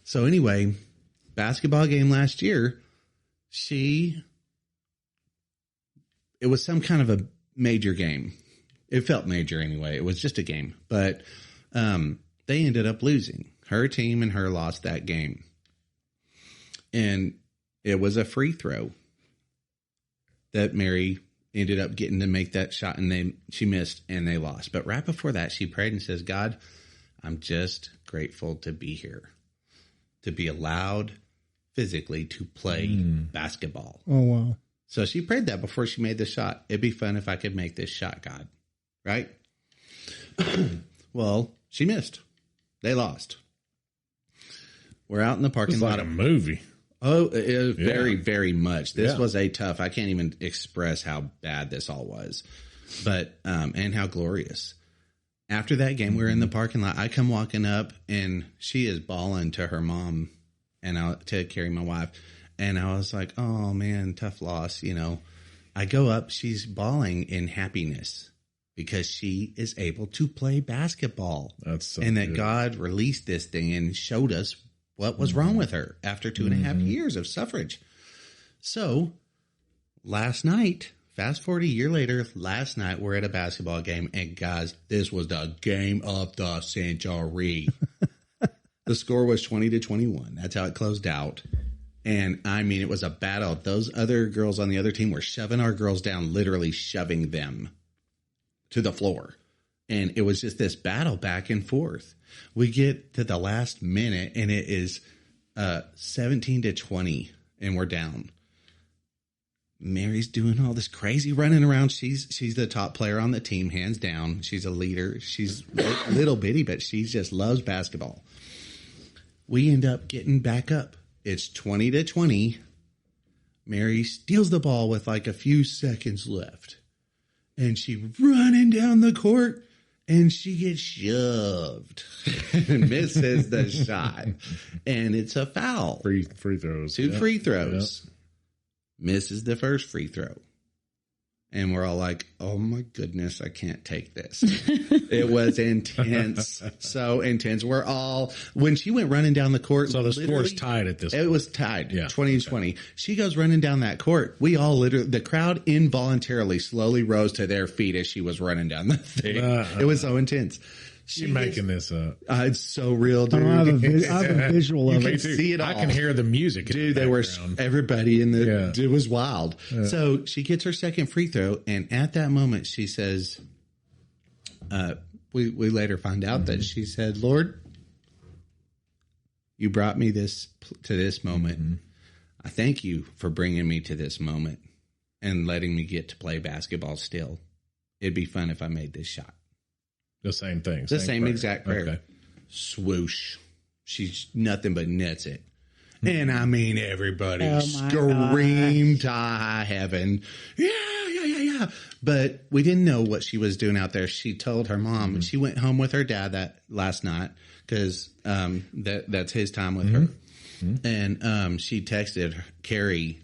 So anyway, basketball game last year, it was some kind of a major game. It felt major anyway. It was just a game. But they ended up losing. Her team and her lost that game. And it was a free throw that Mary ended up getting to make that shot, and she missed and they lost. But right before that, she prayed and says, God, I'm just grateful to be here, to be allowed physically to play basketball. Oh, wow. So she prayed that before she made the shot. It'd be fun if I could make this shot, God. Right? Well, she missed. They lost. We're out in the parking lot. Like a movie. Oh, it was very, very much. This was a tough. I can't even express how bad this all was, but and how glorious. After that game, we were in the parking lot. I come walking up, and she is bawling to her mom, and to Carrie, my wife. And I was like, oh, man, tough loss, I go up. She's bawling in happiness because she is able to play basketball. That's so and that good. God released this thing and showed us what was wrong with her after 2.5 years of suffrage. So last night, fast forward a year later, last night we're at a basketball game. And guys, this was the game of the century. The score was 20-21. That's how it closed out. And I mean, it was a battle. Those other girls on the other team were shoving our girls down, literally shoving them to the floor. And it was just this battle back and forth. We get to the last minute and it is 17-20 and we're down. Mary's doing all this crazy running around. She's the top player on the team, hands down. She's a leader. She's little bitty, but she just loves basketball. We end up getting back up. It's 20-20. Mary steals the ball with like a few seconds left. And she running down the court and she gets shoved and misses the shot. And it's a foul. Free throws. Two free throws. Yep. Misses the first free throw. And we're all like, oh my goodness, I can't take this. It was intense. So intense. We're all, when she went running down the court. So the score's tied at this point. It was tied. Yeah. 2020. Okay. She goes running down that court. We all literally, the crowd involuntarily slowly rose to their feet as she was running down the thing. It was so intense. You're making this up. It's so real, dude. I have a visual of it. You can see it all. I can hear the music. Dude, they were, everybody in the, it was wild. Yeah. So she gets her second free throw. And at that moment, she says, we later find out that she said, Lord, you brought me to this moment. Mm-hmm. I thank you for bringing me to this moment and letting me get to play basketball still. It'd be fun if I made this shot. The same thing. The same exact prayer. Okay. Swoosh. She's nothing but nets it. And I mean, everybody screamed to high heaven. Yeah. But we didn't know what she was doing out there. She told her mom. She went home with her dad that last night because that's his time with her. And she texted Carrie,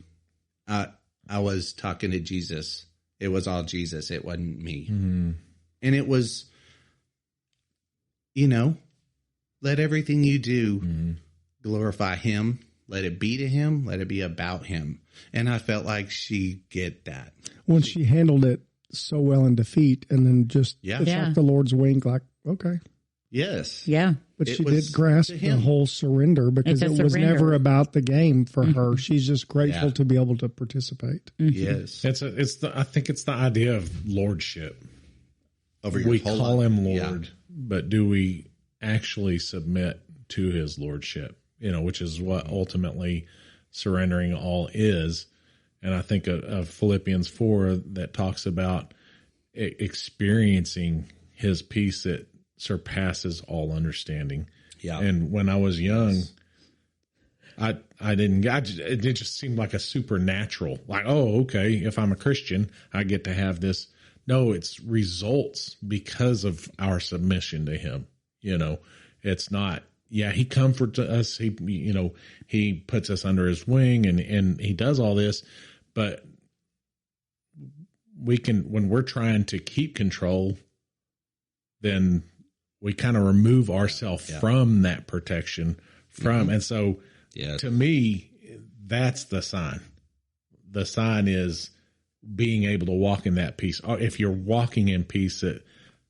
I was talking to Jesus. It was all Jesus. It wasn't me. And it was, let everything you do glorify him. Let it be to him. Let it be about him. And I felt like she get that. When she handled it so well in defeat and then just, it's like the Lord's wink, like, okay. Yes. Yeah. But she did grasp the whole surrender because it was never about the game for her. She's just grateful to be able to participate. Yes. I think it's the idea of lordship. Over your we whole call life. Him Lord, but do we actually submit to his lordship? Which is what ultimately surrendering all is. And I think of Philippians 4 that talks about experiencing his peace that surpasses all understanding. Yeah. And when I was young, it just seemed like a supernatural, like, oh, okay, if I'm a Christian, I get to have this. No, it's results because of our submission to him. It's not, he comforts us. He puts us under his wing and he does all this, but we can, when we're trying to keep control, then we kind of remove ourselves from that protection and so to me, that's the sign. The sign is being able to walk in that peace. If you're walking in peace that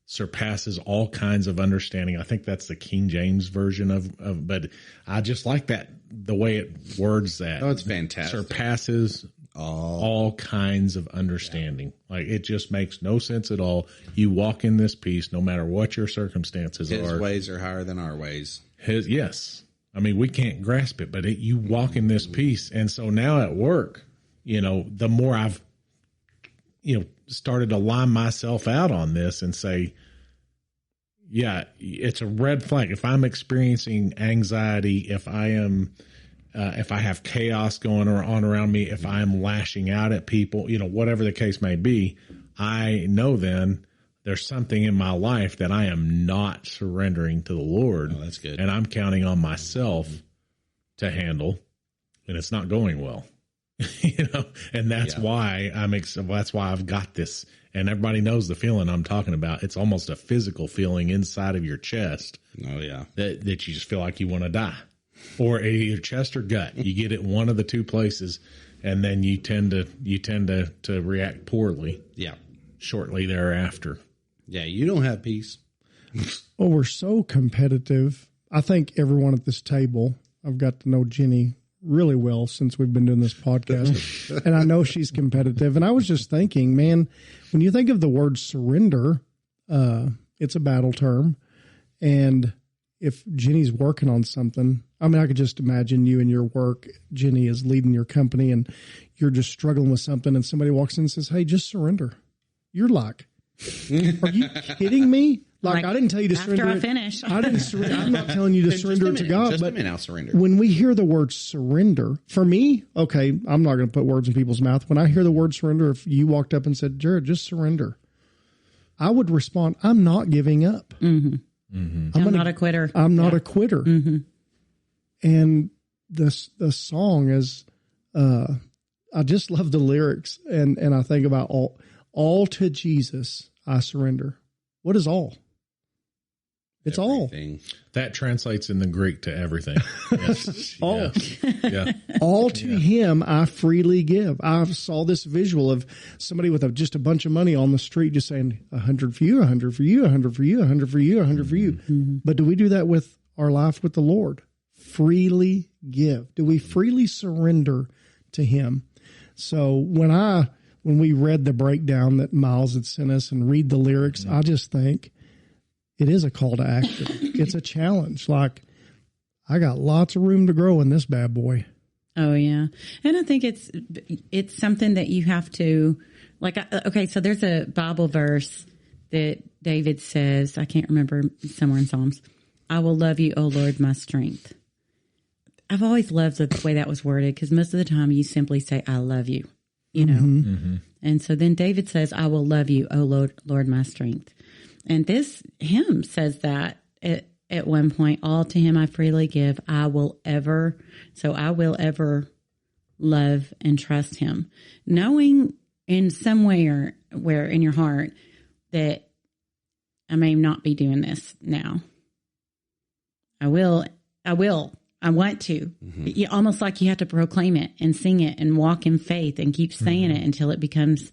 surpasses all kinds of understanding, I think that's the King James version of but I just like that, the way it words that. Oh, it's fantastic. Surpasses all kinds of understanding. Like, it just makes no sense at all. You walk in this peace no matter what your circumstances are. His ways are higher than our ways. Yes. I mean, we can't grasp it, but you walk in this peace. And so now at work, the more I've started to line myself out on this and say, it's a red flag. If I'm experiencing anxiety, if I have chaos going on around me, if I'm lashing out at people, whatever the case may be, I know then there's something in my life that I am not surrendering to the Lord. Oh, that's good. And I'm counting on myself to handle, and it's not going well. And that's why that's why I've got this, and everybody knows the feeling I'm talking about. It's almost a physical feeling inside of your chest. Oh yeah. That you just feel like you want to die, or either chest or gut. You get it one of the two places, and then you tend to react poorly. Yeah. Shortly thereafter. Yeah. You don't have peace. Well, we're so competitive. I think everyone at this table, I've got to know Jenny really well since we've been doing this podcast. And I know she's competitive. And I was just thinking, man, when you think of the word surrender, it's a battle term. And if Jenny's working on something, I mean, I could just imagine you and your work. Jenny is leading your company and you're just struggling with something and somebody walks in and says, hey, just surrender. You're like, are you kidding me? Like, I didn't tell you to surrender. After I finish. I didn't surrender. I'm not telling you to surrender it to God. Just but a minute, I'll surrender. When we hear the word surrender, for me, okay, I'm not going to put words in people's mouth. When I hear the word surrender, if you walked up and said, Jared, just surrender, I would respond, I'm not giving up. Mm-hmm. Mm-hmm. I'm not a quitter. I'm not a quitter. Mm-hmm. And the song is, I just love the lyrics. And I think about All to Jesus I surrender. What is all? It's everything. All. That translates in the Greek to everything. Yes. All. Yeah. All to him I freely give. I saw this visual of somebody with just a bunch of money on the street just saying 100 for you, 100 for you, 100 for you, 100 for you, 100 for you. Mm-hmm. But do we do that with our life with the Lord? Freely give. Do we freely surrender to him? So when we read the breakdown that Miles had sent us and read the lyrics, I just think it is a call to action. It's a challenge. Like, I got lots of room to grow in this bad boy. Oh, yeah. And I think it's something that you have to, like, okay, so there's a Bible verse that David says, I can't remember, somewhere in Psalms, I will love you, O Lord, my strength. I've always loved the way that was worded, because most of the time you simply say, I love you, you know. Mm-hmm. Mm-hmm. And so then David says, I will love you, O Lord, my strength. And this hymn says that at one point, all to him I freely give. I will ever love and trust him. Knowing in some way or where in your heart that I may not be doing this now. I want to. Mm-hmm. Almost like you have to proclaim it and sing it and walk in faith and keep saying it until it becomes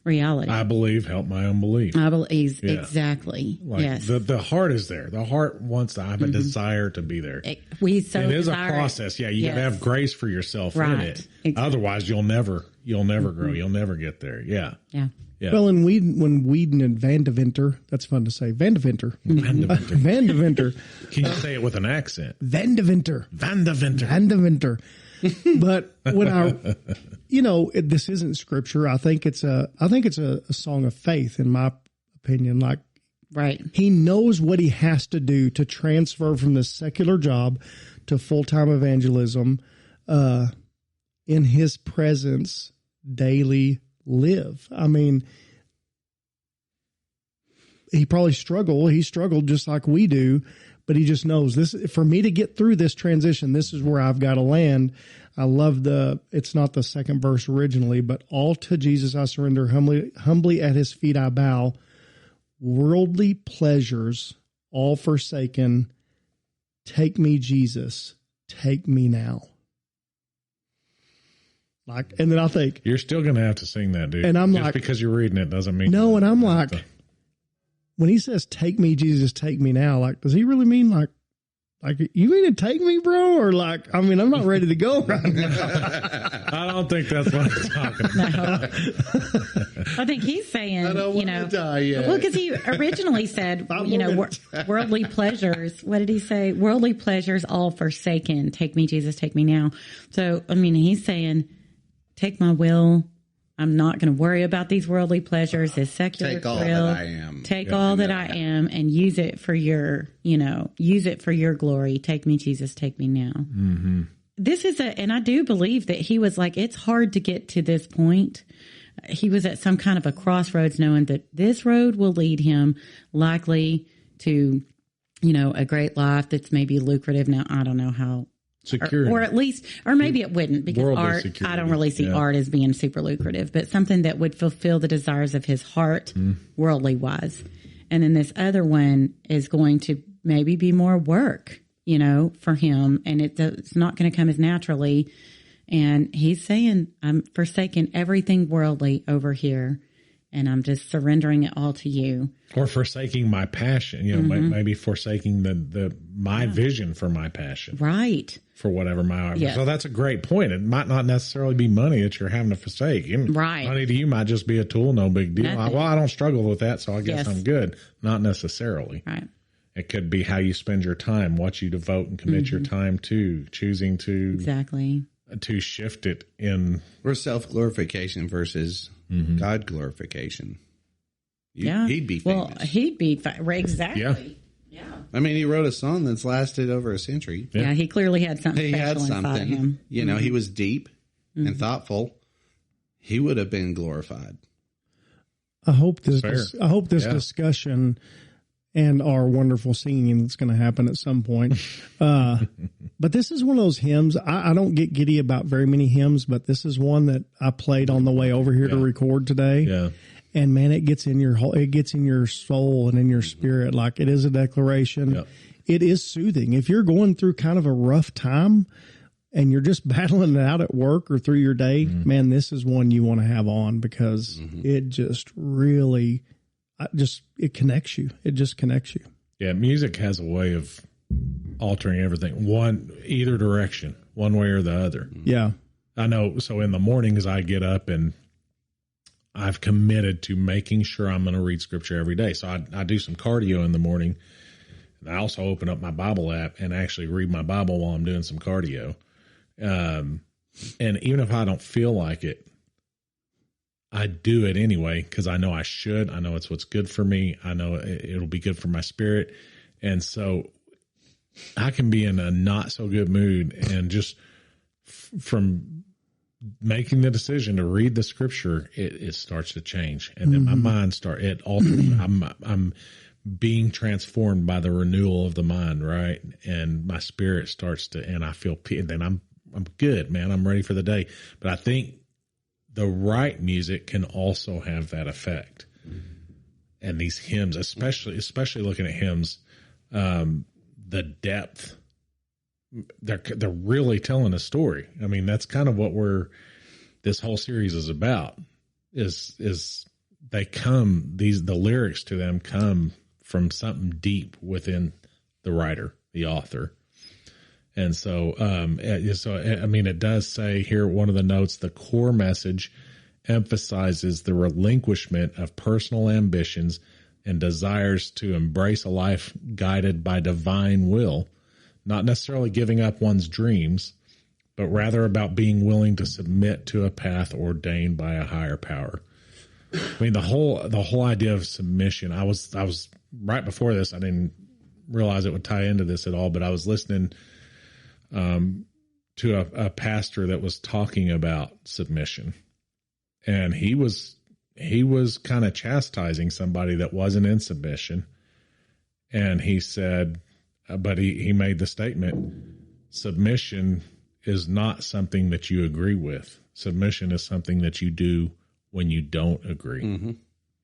reality. I believe, help my unbelief. I believe, exactly. Like yes. The heart is there. The heart wants to have a desire to be there. It is a process. Yeah, you got to have grace for yourself in it. Exactly. Otherwise, you'll never grow. You'll never get there. Yeah. Yeah. Yeah. Well, when Whedon and Van de Venter, that's fun to say. Van de Venter. Van de Venter. Van de Venter. Can you say it with an accent? Van de Venter. Van de Venter. Van de Venter. But when this isn't scripture. I think it's a song of faith, in my opinion. Like, right. He knows what he has to do to transfer from this secular job to full-time evangelism, in his presence daily live. I mean, he probably struggled. He struggled just like we do, but he just knows this. For me to get through this transition, this is where I've got to land. I love it's not the second verse originally, but all to Jesus I surrender, humbly at his feet I bow, worldly pleasures all forsaken. Take me, Jesus, take me now. Like, and then I think you're still going to have to sing that, dude. And I'm just like, because you're reading it doesn't mean no. And I'm like, when he says, take me, Jesus, take me now, like, does he really mean like you mean to take me, bro? Or like, I mean, I'm not ready to go right now. I don't think that's what he's talking about. No. I think he's saying, I don't want to die yet. Well, because he originally said, worldly pleasures. What did he say? Worldly pleasures all forsaken. Take me, Jesus, take me now. So, I mean, he's saying, take my will. I'm not going to worry about these worldly pleasures, this secular take all thrill. that I am. Take all that I am and use it for your glory. Take me, Jesus, take me now. Mm-hmm. This is and I do believe that he was like, it's hard to get to this point. He was at some kind of a crossroads, knowing that this road will lead him likely to, a great life that's maybe lucrative. Now, I don't know how. Security. Or at least, or maybe it wouldn't, because worldly art, security. I don't really see art as being super lucrative, but something that would fulfill the desires of his heart, worldly wise. And then this other one is going to maybe be more work, for him. And it's not going to come as naturally. And he's saying, I'm forsaking everything worldly over here, and I'm just surrendering it all to you. Or forsaking my passion, maybe forsaking my vision for my passion. Right. For whatever my So that's a great point. It might not necessarily be money that you're having to forsake. Right. Money to you might just be a tool, no big deal. I don't struggle with that, so I guess I'm good. Not necessarily. Right. It could be how you spend your time, what you devote and commit your time to, choosing to to shift it in. Or self-glorification versus God glorification. He'd be famous. Well, he'd be exactly. Yeah. I mean, he wrote a song that's lasted over a century. Yeah, he clearly had something special inside him. He was deep and thoughtful. He would have been glorified. I hope this discussion and our wonderful singing that's going to happen at some point. But this is one of those hymns. I don't get giddy about very many hymns, but this is one that I played on the way over here to record today. Yeah. And man, it gets in your soul and in your spirit. Like, it is a declaration. Yep. It is soothing. If you're going through kind of a rough time and you're just battling it out at work or through your day, man, this is one you want to have on, because it just really, it connects you. It just connects you. Yeah. Music has a way of altering everything, either direction, one way or the other. Yeah. I know. So in the mornings I get up and I've committed to making sure I'm going to read scripture every day. So I do some cardio in the morning. And I also open up my Bible app and actually read my Bible while I'm doing some cardio. And even if I don't feel like it, I do it anyway, because I know I should. I know it's what's good for me. I know it'll be good for my spirit. And so I can be in a not so good mood, and just from making the decision to read the scripture, it starts to change. And then my mind alters. I'm being transformed by the renewal of the mind, right? And my spirit starts to, and I feel, then I'm good, man. I'm ready for the day. But I think the right music can also have that effect. And these hymns, especially looking at hymns, the depth, they're really telling a story. I mean, that's kind of what this whole series is about, is the lyrics to them come from something deep within the writer, the author. And so, I mean, it does say here, one of the notes, the core message emphasizes the relinquishment of personal ambitions and desires to embrace a life guided by divine will, not necessarily giving up one's dreams, but rather about being willing to submit to a path ordained by a higher power. I mean, the whole idea of submission, I was right before this, I didn't realize it would tie into this at all, but I was listening to a pastor that was talking about submission, and he was kind of chastising somebody that wasn't in submission. And he said, but he made the statement, submission is not something that you agree with. Submission is something that you do when you don't agree. Mm-hmm.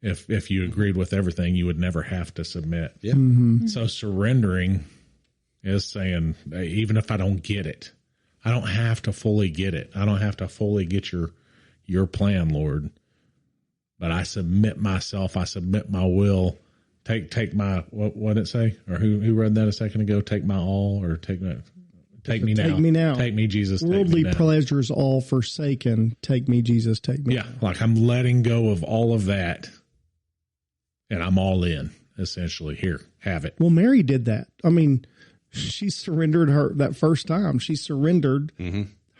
If you agreed with everything, you would never have to submit. Yeah. Mm-hmm. So surrendering is saying, even if I don't get it, I don't have to fully get it. I don't have to fully get your plan, Lord. But I submit myself. I submit my will. Take my, what did it say? Or who read that a second ago? Take my all, or take me now. Take me now. Take me, Jesus. Worldly pleasures all forsaken. Take me, Jesus. Take me. Yeah. Now. Like, I'm letting go of all of that, and I'm all in, essentially. Here, have it. Well, Mary did that. I mean, she surrendered that first time. She surrendered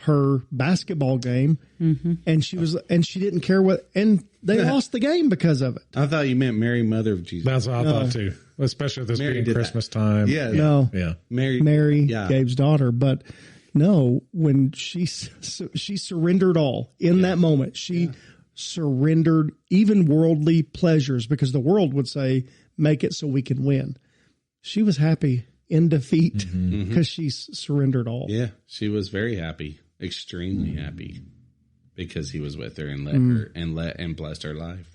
her basketball game, and she didn't care what, and they lost the game because of it. I thought you meant Mary, Mother of Jesus. That's what I thought too, especially with this Mary being Christmas that. time. Yeah, no, yeah, Mary, Gabe's daughter, but no, when she surrendered all in that moment, she surrendered even worldly pleasures, because the world would say, "Make it so we can win." She was happy in defeat because she surrendered all. Yeah, she was very happy, extremely happy, because he was with her and and blessed her life.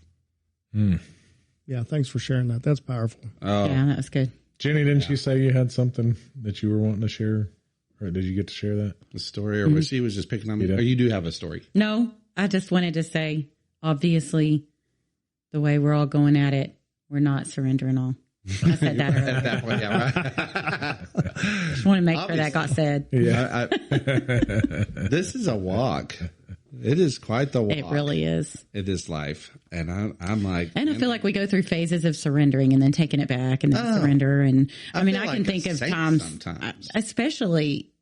Yeah, thanks for sharing that. That's powerful. Oh, Yeah, that was good. Jenny, didn't you say you had something that you were wanting to share, or did you get to share that? a story, or was she was just picking on me? Or you do have a story? No, I just wanted to say, obviously, the way we're all going at it, we're not surrendering all. I said that earlier. That one, yeah, right. Just want to make sure that got said. Yeah, This is a walk. It is quite the walk. It really is. It is life, and I'm like, And I feel like we go through phases of surrendering and then taking it back and then surrender. And I mean, I can think of times, especially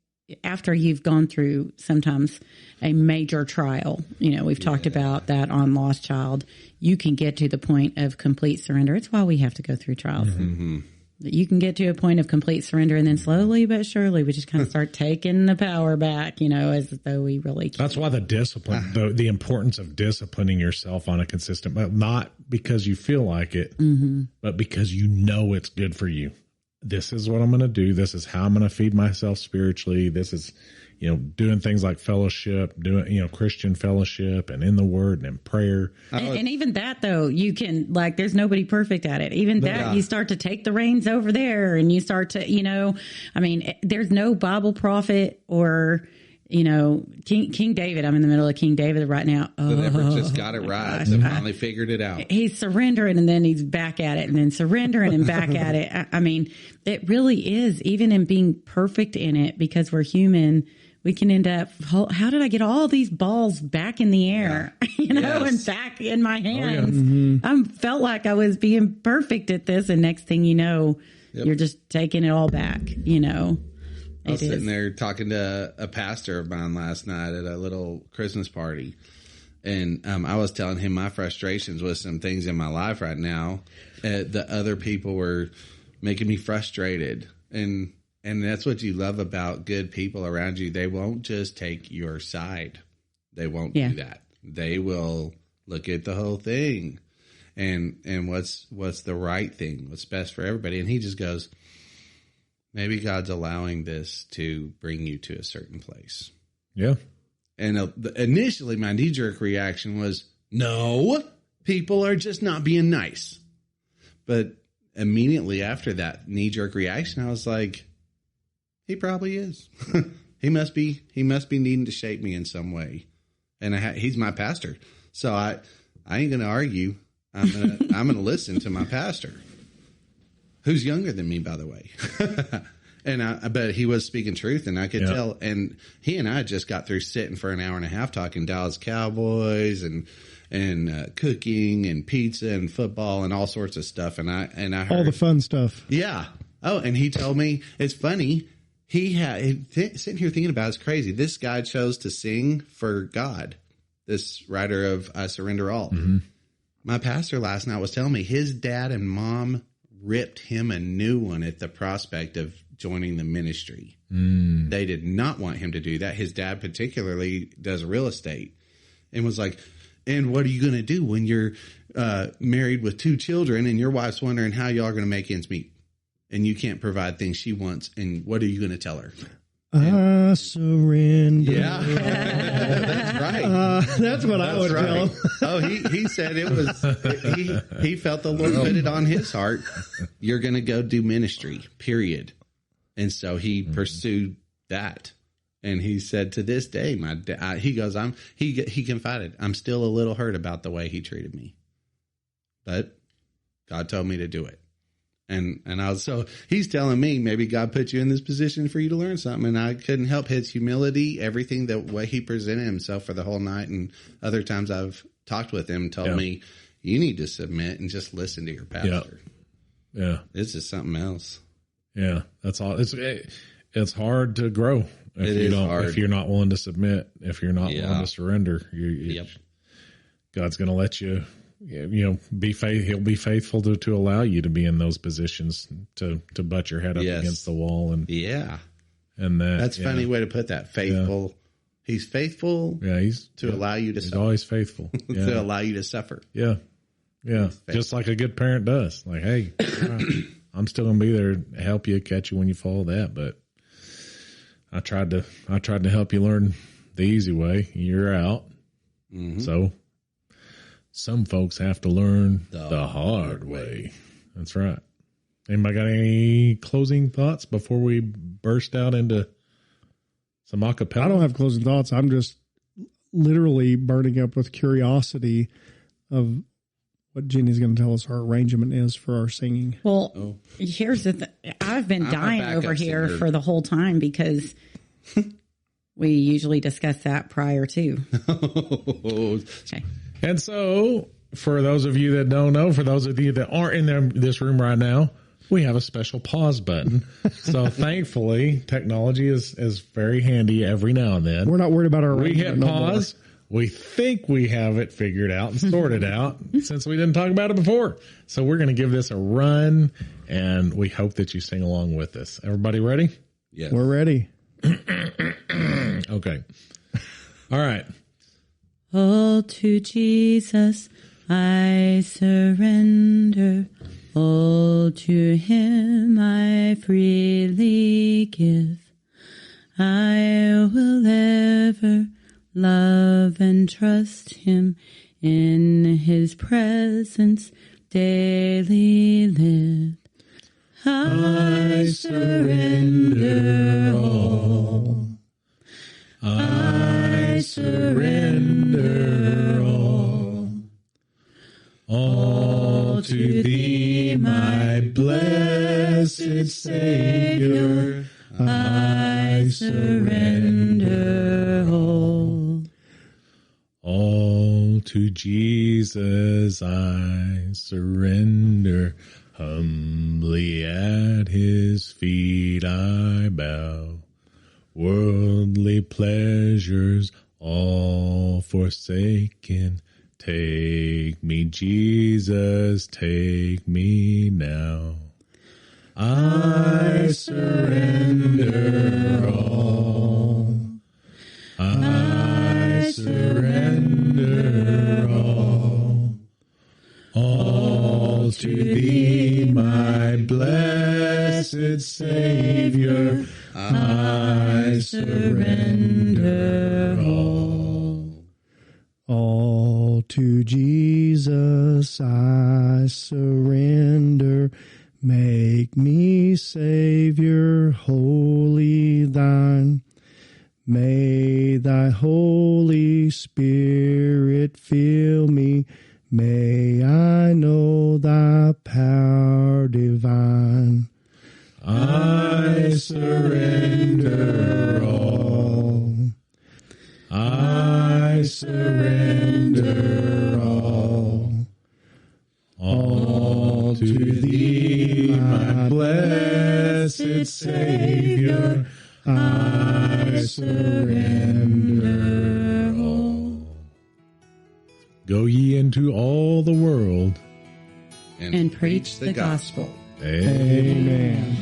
after you've gone through sometimes a major trial. You know, we've talked about that on Lost Child. You can get to the point of complete surrender. It's why we have to go through trials. You can get to a point of complete surrender, and then slowly but surely we just kind of start taking the power back, you know, as though we really can. That's why the discipline, the importance of disciplining yourself on a consistent, but not because you feel like it, but because you know it's good for you. This is what I'm going to do. This is how I'm going to feed myself spiritually. This is, doing things like fellowship, doing, Christian fellowship and in the word and in prayer. And even that, though, you can, like, there's nobody perfect at it. Even that, you start to take the reins over there and you start to, there's no Bible prophet or, King David. I'm in the middle of King David right now. But Everett just got it right. They finally figured it out. He's surrendering and then he's back at it and then surrendering and back at it. It really is, even in being perfect in it, because we're human, we can end up, how did I get all these balls back in the air, and back in my hands? I felt like I was being perfect at this. And next thing you know, you're just taking it all back, I was sitting there talking to a pastor of mine last night at a little Christmas party. And I was telling him my frustrations with some things in my life right now. The other people were making me frustrated. And that's what you love about good people around you. They won't just take your side. They won't do that. They will look at the whole thing and what's the right thing, what's best for everybody. And he just goes, maybe God's allowing this to bring you to a certain place. Yeah. And initially my knee-jerk reaction was, no, people are just not being nice. But immediately after that knee-jerk reaction, I was like, he probably is. He must be needing to shape me in some way. And he's my pastor. So I ain't going to argue. I'm going to listen to my pastor, who's younger than me, by the way. But he was speaking truth, and I could tell. And he and I just got through sitting for an hour and a half talking Dallas Cowboys and cooking and pizza and football and all sorts of stuff. And I heard all the fun stuff. Yeah. Oh, and he told me, it's funny. Sitting here thinking about it's crazy. This guy chose to sing for God. This writer of I Surrender All. Mm-hmm. My pastor last night was telling me his dad and mom ripped him a new one at the prospect of joining the ministry. They did not want him to do that. His dad particularly does real estate and was like, and what are you going to do when you're married with 2 children and your wife's wondering how y'all are going to make ends meet and you can't provide things she wants? And what are you going to tell her? I surrender. Yeah, that's right. That's what I would tell him. Oh, he said it was, he felt the Lord put it on his heart. You're going to go do ministry, period. And so he pursued that. And he said to this day, my dad, he goes, he confided, I'm still a little hurt about the way he treated me, but God told me to do it. And so he's telling me maybe God put you in this position for you to learn something. And I couldn't help his humility, everything, the way he presented himself for the whole night. And other times I've talked with him, told me, you need to submit and just listen to your pastor. Yeah. This is something else. Yeah. That's all. It's hard to grow if you're not willing to submit, if you're not willing to surrender. God's going to let you, be faithful. He'll be faithful to allow you to be in those positions to butt your head up against the wall. And that's a funny way to put that. Faithful. Yeah. He's faithful. Yeah. He's allow you to he's suffer. Always faithful to allow you to suffer. Yeah. Yeah. Just like a good parent does. Like, hey, I'm still going to be there to help you, catch you when you fall. But I tried to help you learn the easy way. You're out. Mm-hmm. So some folks have to learn the hard way. That's right. Anybody got any closing thoughts before we burst out into some acapella? I don't have closing thoughts. I'm just literally burning up with curiosity of what Jenny's going to tell us our arrangement is for our singing. Well, here's the thing. I've been dying over here for the whole time because we usually discuss that prior to. Okay. And so, for those of you that don't know, for those of you that aren't in this room right now, we have a special pause button. So, thankfully, technology is very handy every now and then. We're not worried about our arrangement. We hit pause. We think we have it figured out and sorted out since we didn't talk about it before. So, we're going to give this a run, and we hope that you sing along with us. Everybody ready? Yes. We're ready. Okay. All right. All to Jesus I surrender, all to him I freely give. I will and trust him. In his presence daily live. I surrender all. I surrender all to thee, my blessed Savior. I surrender all to Jesus. I surrender. Humbly at his feet I bow. Worldly pleasures all forsaken. Take me, Jesus, take me now. I surrender all. I surrender all to thee, my blessed Savior. I surrender all to Jesus. I surrender. Make me Savior, wholly thine. May thy Holy Spirit fill me. May I know thy power divine. I surrender all. I surrender all to thee, my blessed Savior. I surrender all. Go ye into all the world and preach the gospel. Amen.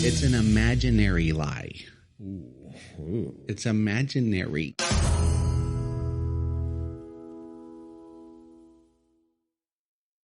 It's an imaginary lie. Ooh. It's imaginary.